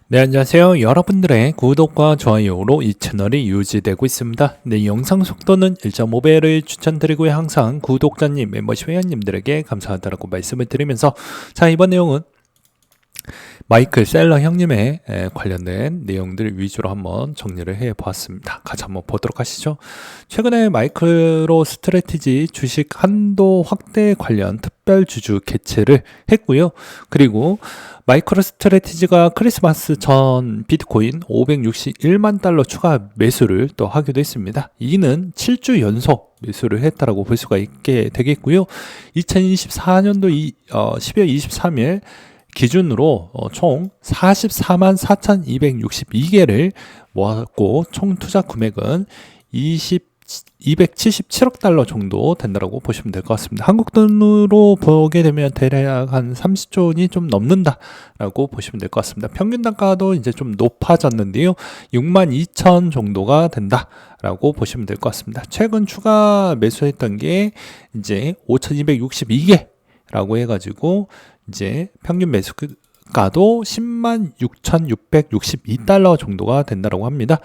네, 안녕하세요. 여러분들의 구독과 좋아요로 이 채널이 유지되고 있습니다. 네, 영상 속도는 1.5배를 추천드리고요. 항상 구독자님, 멤버십 회원님들에게 감사하다고 말씀을 드리면서 자, 이번 내용은 마이클 셀러 형님의 관련된 내용들 위주로 한번 정리를 해 보았습니다. 같이 한번 보도록 하시죠. 최근에 마이크로 스트래티지 주식 한도 확대 관련 특별 주주 개최를 했고요. 그리고 마이크로 스트래티지가 크리스마스 전 비트코인 561만 달러 추가 매수를 또 하기도 했습니다. 이는 7주 연속 매수를 했다라고 볼 수가 있게 되겠고요. 2024년도 12월 23일 기준으로 총 44만 4,262개를 모았고 총 투자 금액은 277억 달러 정도 된다고 보시면 될 것 같습니다. 한국 돈으로 보게 되면 대략 한 30조 원이 좀 넘는다라고 보시면 될 것 같습니다. 평균 단가도 이제 좀 높아졌는데요. 6만 2천 정도가 된다라고 보시면 될 것 같습니다. 최근 추가 매수했던 게 이제 5,262개라고 해가지고 이제 평균 매수가도 10만 6,662달러 정도가 된다고 합니다.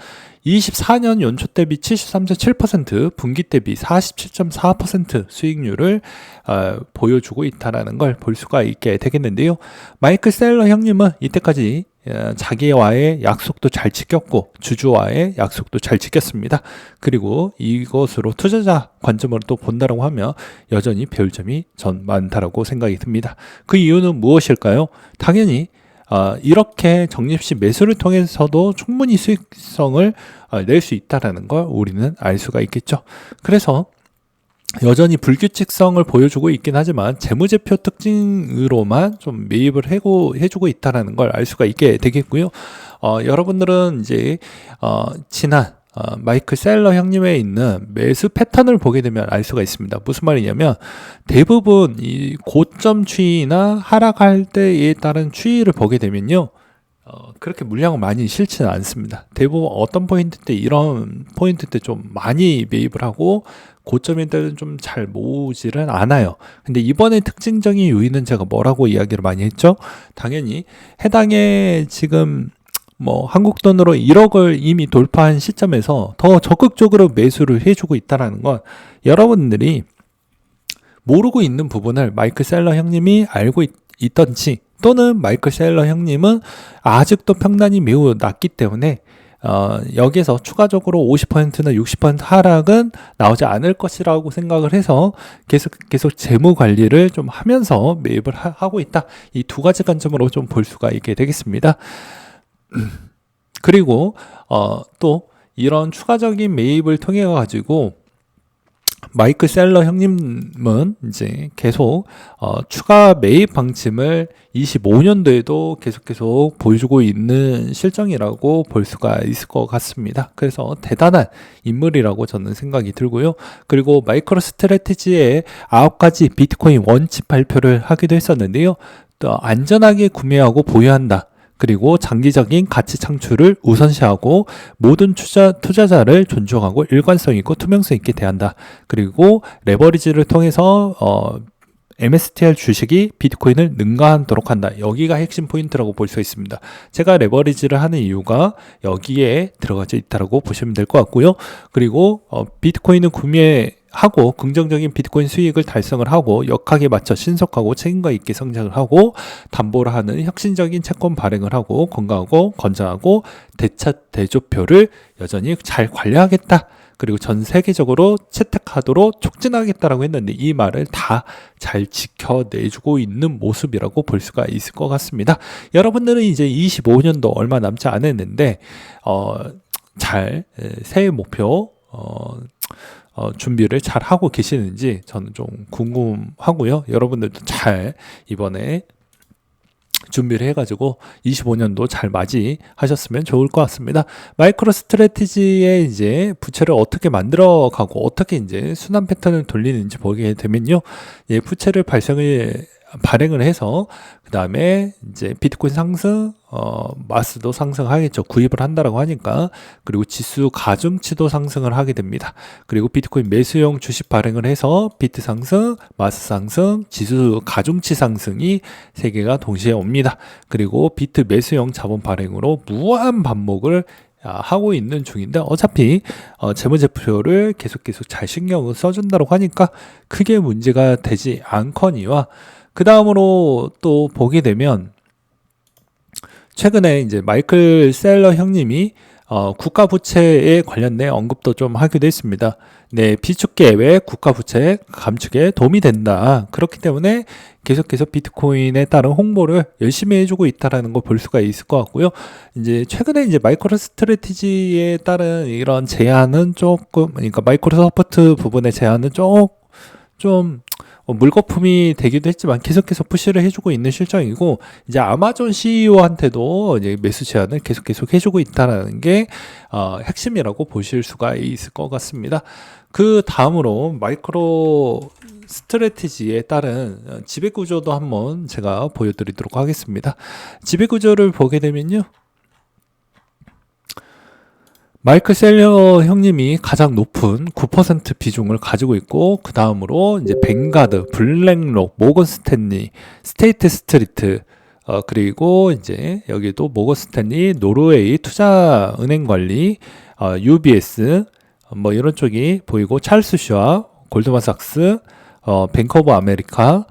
24년 연초 대비 73.7%, 분기 대비 47.4% 수익률을 보여주고 있다는 걸 볼 수가 있게 되겠는데요. 마이클 셀러 형님은 이때까지 자기와의 약속도 잘 지켰고 주주와의 약속도 잘 지켰습니다. 그리고 이것으로 투자자 관점으로 또 본다고 하면 여전히 배울 점이 전 많다라고 생각이 듭니다. 그 이유는 무엇일까요? 당연히 이렇게 적립시 매수를 통해서도 충분히 수익성을 낼 수 있다는 걸 우리는 알 수가 있겠죠. 그래서 여전히 불규칙성을 보여주고 있긴 하지만 재무제표 특징으로만 좀 매입을 해주고 있다는 걸 알 수가 있게 되겠고요. 여러분들은 이제 지난 마이클 셀러 형님에 있는 매수 패턴을 보게 되면 알 수가 있습니다. 무슨 말이냐면 대부분 이 고점 추이나 하락할 때에 따른 추이를 보게 되면요. 그렇게 물량을 많이 실지는 않습니다. 대부분 어떤 포인트 때 이런 포인트 때 좀 많이 매입을 하고 고점일 때는 좀 잘 모으지는 않아요. 근데 이번에 특징적인 요인은 제가 뭐라고 이야기를 많이 했죠? 당연히 해당에 지금 뭐 한국 돈으로 1억을 이미 돌파한 시점에서 더 적극적으로 매수를 해주고 있다는 건 여러분들이 모르고 있는 부분을 마이클 셀러 형님이 알고 있던지 또는 마이클 셀러 형님은 아직도 평단이 매우 낮기 때문에 여기에서 추가적으로 50%나 60% 하락은 나오지 않을 것이라고 생각을 해서 계속 재무 관리를 좀 하면서 매입을 하고 있다. 이 두 가지 관점으로 좀 볼 수가 있게 되겠습니다. 그리고 또 이런 추가적인 매입을 통해 가지고 마이클 셀러 형님은 이제 계속 추가 매입 방침을 25년도에도 계속 보여주고 있는 실정이라고 볼 수가 있을 것 같습니다. 그래서 대단한 인물이라고 저는 생각이 들고요. 그리고 마이크로 스트래티지의 9가지 비트코인 원칙 발표를 하기도 했었는데요. 또 안전하게 구매하고 보유한다. 그리고 장기적인 가치 창출을 우선시하고 모든 투자자를 존중하고 일관성 있고 투명성 있게 대한다. 그리고 레버리지를 통해서 MSTR 주식이 비트코인을 능가하도록 한다. 여기가 핵심 포인트라고 볼 수 있습니다. 제가 레버리지를 하는 이유가 여기에 들어가져 있다고 보시면 될 것 같고요. 그리고 비트코인을 구매하고 긍정적인 비트코인 수익을 달성을 하고 역학에 맞춰 신속하고 책임과 있게 성장을 하고 담보를 하는 혁신적인 채권 발행을 하고 건강하고 건전하고 대조표를 여전히 잘 관리하겠다. 그리고 전 세계적으로 채택하도록 촉진하겠다라고 했는데 이 말을 다 잘 지켜내주고 있는 모습이라고 볼 수가 있을 것 같습니다. 여러분들은 이제 25년도 얼마 남지 않았는데 잘 새해 목표 준비를 잘 하고 계시는지 저는 좀 궁금하고요. 여러분들도 잘 이번에 준비를 해가지고 25년도 잘 맞이하셨으면 좋을 것 같습니다. 마이크로 스트래티지의 이제 부채를 어떻게 만들어가고 어떻게 이제 순환 패턴을 돌리는지 보게 되면요, 부채를 발생을 발행을 해서 그 다음에 이제 비트코인 상승, 마스도 상승하겠죠. 구입을 한다라고 하니까. 그리고 지수 가중치도 상승을 하게 됩니다. 그리고 비트코인 매수용 주식 발행을 해서 비트 상승, 마스 상승, 지수 가중치 상승이 세 개가 동시에 옵니다. 그리고 비트 매수용 자본 발행으로 무한 반복을 하고 있는 중인데, 어차피 재무제표를 계속 잘 신경을 써준다고 하니까 크게 문제가 되지 않거니와, 그 다음으로 또 보게 되면 최근에 이제 마이클 셀러 형님이 국가 부채에 관련된 언급도 좀 하기도 했습니다. 네, 비축계획 국가 부채 감축에 도움이 된다. 그렇기 때문에 계속해서 비트코인에 따른 홍보를 열심히 해주고 있다라는 걸 볼 수가 있을 것 같고요. 이제 최근에 이제 마이크로 스트래티지에 따른 이런 제한은 조금, 그러니까 마이크로소프트 부분의 제한은 좀 물거품이 되기도 했지만 계속해서 푸시를 해주고 있는 실정이고, 이제 아마존 CEO한테도 이제 매수 제한을 계속 해주고 있다는 게 핵심이라고 보실 수가 있을 것 같습니다. 그 다음으로 마이크로 스트래티지에 따른 지배구조도 한번 제가 보여드리도록 하겠습니다. 지배구조를 보게 되면요, 마이클 셀러 형님이 가장 높은 9% 비중을 가지고 있고, 그 다음으로 이제 뱅가드, 블랙록, 모건 스탠리, 스테이트 스트리트, 그리고 이제 여기도 모건 스탠리, 노르웨이 투자은행 관리, UBS, 뭐 이런 쪽이 보이고, 찰스 슈아, 골드만삭스, 뱅크 오브 아메리카,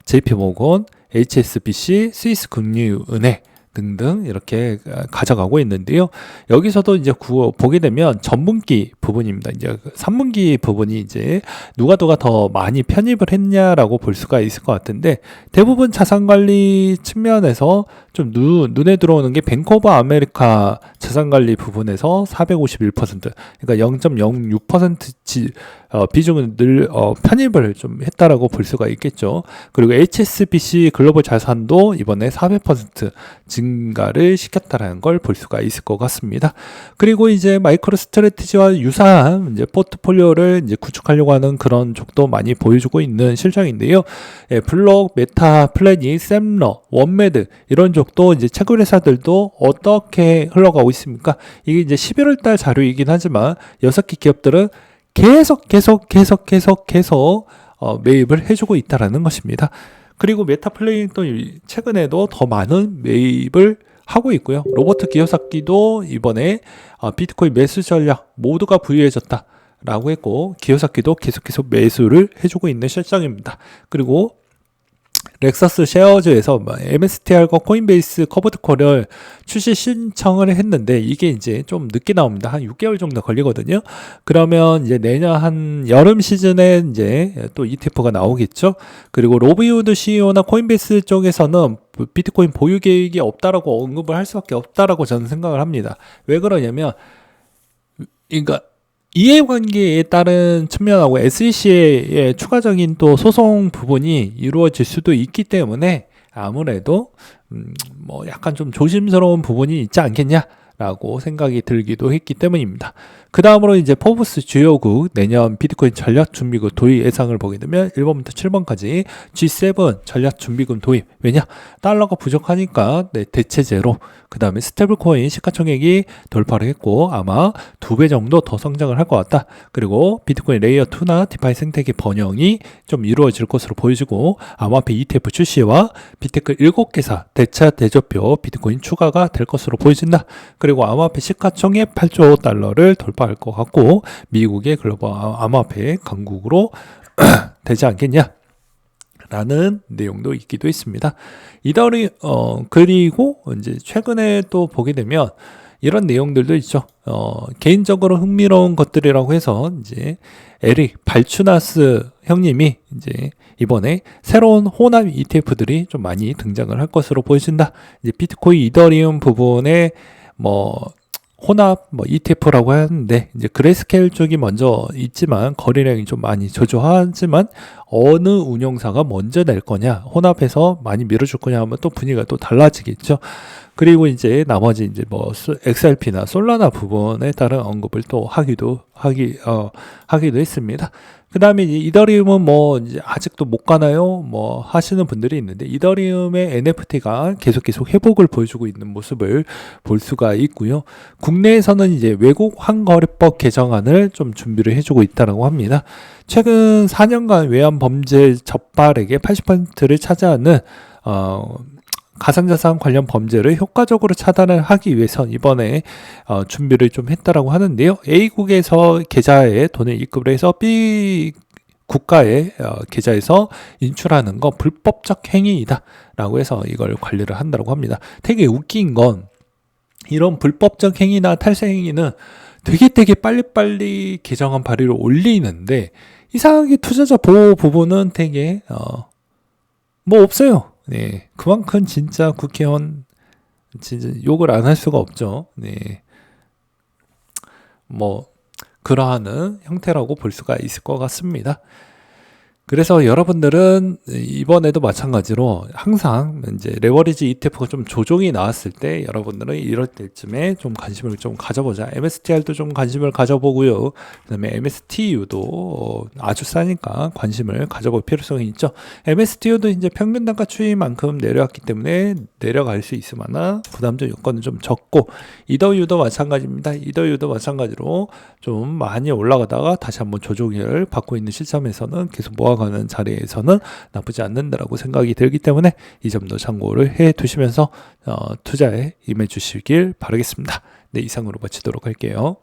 JP 모건, HSBC, 스위스 금융은행 등등 이렇게 가져가고 있는데요. 여기서도 이제 보게 되면 전분기 부분입니다. 이제 3분기 부분이 이제 누가 더 많이 편입을 했냐라고 볼 수가 있을 것 같은데, 대부분 자산관리 측면에서 좀 눈에 들어오는 게 뱅크 오브 아메리카 자산관리 부분에서 451%, 그러니까 0.06% 비중을 편입을 좀 했다라고 볼 수가 있겠죠. 그리고 HSBC 글로벌 자산도 이번에 400% 증가를 시켰다라는 걸 볼 수가 있을 것 같습니다. 그리고 이제 마이크로 스트래티지와 유사한 이제 포트폴리오를 이제 구축하려고 하는 그런 쪽도 많이 보여주고 있는 실정인데요. 예, 블록, 메타, 플래닛, 샘러, 원매드 이런 쪽도 이제 채굴 회사들도 어떻게 흘러가고 있습니까? 이게 이제 11월 달 자료이긴 하지만 6개 기업들은 계속 매입을 해주고 있다라는 것입니다. 그리고 메타플레이도 최근에도 더 많은 매입을 하고 있고요. 로버트 기요사키도 이번에 비트코인 매수 전략 모두가 부유해졌다 라고 했고, 기요사키도 계속해서 매수를 해주고 있는 실정입니다. 그리고 렉서스 쉐어즈에서 MSTR과 코인베이스 커버드 콜을 출시 신청을 했는데, 이게 이제 좀 늦게 나옵니다. 한 6개월 정도 걸리거든요. 그러면 이제 내년 한 여름 시즌에 이제 또 ETF가 나오겠죠. 그리고 로비우드 CEO나 코인베이스 쪽에서는 비트코인 보유 계획이 없다라고 언급을 할 수밖에 없다라고 저는 생각을 합니다. 왜 그러냐면, 그러니까 이해관계에 따른 측면하고 SEC의 추가적인 또 소송 부분이 이루어질 수도 있기 때문에 아무래도 뭐 약간 좀 조심스러운 부분이 있지 않겠냐라고 생각이 들기도 했기 때문입니다. 그 다음으로 이제 포브스 주요국 내년 비트코인 전략준비금 도입 예상을 보게 되면 1번부터 7번까지 G7 전략준비금 도입. 왜냐? 달러가 부족하니까 대체제로. 그 다음에 스테이블코인 시가총액이 돌파를 했고 아마 2배 정도 더 성장을 할 것 같다. 그리고 비트코인 레이어 2나 디파이 생태계 번영이 좀 이루어질 것으로 보여지고, 암호화폐 ETF 출시와 비테크 7개사 대차 대조표 비트코인 추가가 될 것으로 보여진다. 그리고 암호화폐 시가총액 8조 달러를 돌파할 것 같고, 미국의 글로벌 암호화폐 강국으로 되지 않겠냐 라는 내용도 있기도 했습니다. 이달이 그리고 이제 최근에 또 보게 되면 이런 내용들도 있죠. 개인적으로 흥미로운 것들이라고 해서 이제 에릭 발추나스 형님이 이제 이번에 새로운 혼합 ETF들이 좀 많이 등장을 할 것으로 보여진다. 이제 비트코인, 이더리움 부분에 혼합 ETF라고 하는데, 이제 그레이스케일 쪽이 먼저 있지만 거래량이 좀 많이 저조하지만 어느 운용사가 먼저 낼 거냐, 혼합해서 많이 밀어줄 거냐 하면 또 분위기가 또 달라지겠죠. 그리고 이제 나머지 이제 뭐 XRP나 솔라나 부분에 따른 언급을 또 하기도 했습니다. 그 다음에 이더리움은 뭐 이제 아직도 못 가나요? 뭐 하시는 분들이 있는데, 이더리움의 NFT가 계속 회복을 보여주고 있는 모습을 볼 수가 있고요. 국내에서는 이제 외국 환거래법 개정안을 좀 준비를 해주고 있다라고 합니다. 최근 4년간 외환 범죄 적발액의 80%를 차지하는 가상자산 관련 범죄를 효과적으로 차단을 하기 위해서 이번에 준비를 좀 했다라고 하는데요. A국에서 계좌에 돈을 입금을 해서 B 국가의 계좌에서 인출하는 건 불법적 행위이다 라고 해서 이걸 관리를 한다고 합니다. 되게 웃긴 건, 이런 불법적 행위나 탈세 행위는 되게 빨리빨리 개정안 발의를 올리는데, 이상하게 투자자 보호 부분은 되게 뭐 없어요. 네, 그만큼 진짜 국회의원 진짜 욕을 안 할 수가 없죠. 네, 뭐 그러한 형태라고 볼 수가 있을 것 같습니다. 그래서 여러분들은 이번에도 마찬가지로 항상 이제 레버리지 ETF가 좀 조정이 나왔을 때 여러분들은 이럴 때쯤에 좀 관심을 좀 가져보자. MSTR도 좀 관심을 가져보고요. 그다음에 MSTU도 아주 싸니까 관심을 가져볼 필요성이 있죠. MSTU도 이제 평균 단가 추이만큼 내려왔기 때문에 내려갈 수 있을 만한 부담적 요건은 좀 적고, 이더유도 마찬가지입니다. 이더유도 마찬가지로 좀 많이 올라가다가 다시 한번 조정을 받고 있는 시점에서는 계속 모아가는 자리에서는 나쁘지 않는다라고 생각이 들기 때문에 이 점도 참고를 해 두시면서 투자에 임해 주시길 바라겠습니다. 네, 이상으로 마치도록 할게요.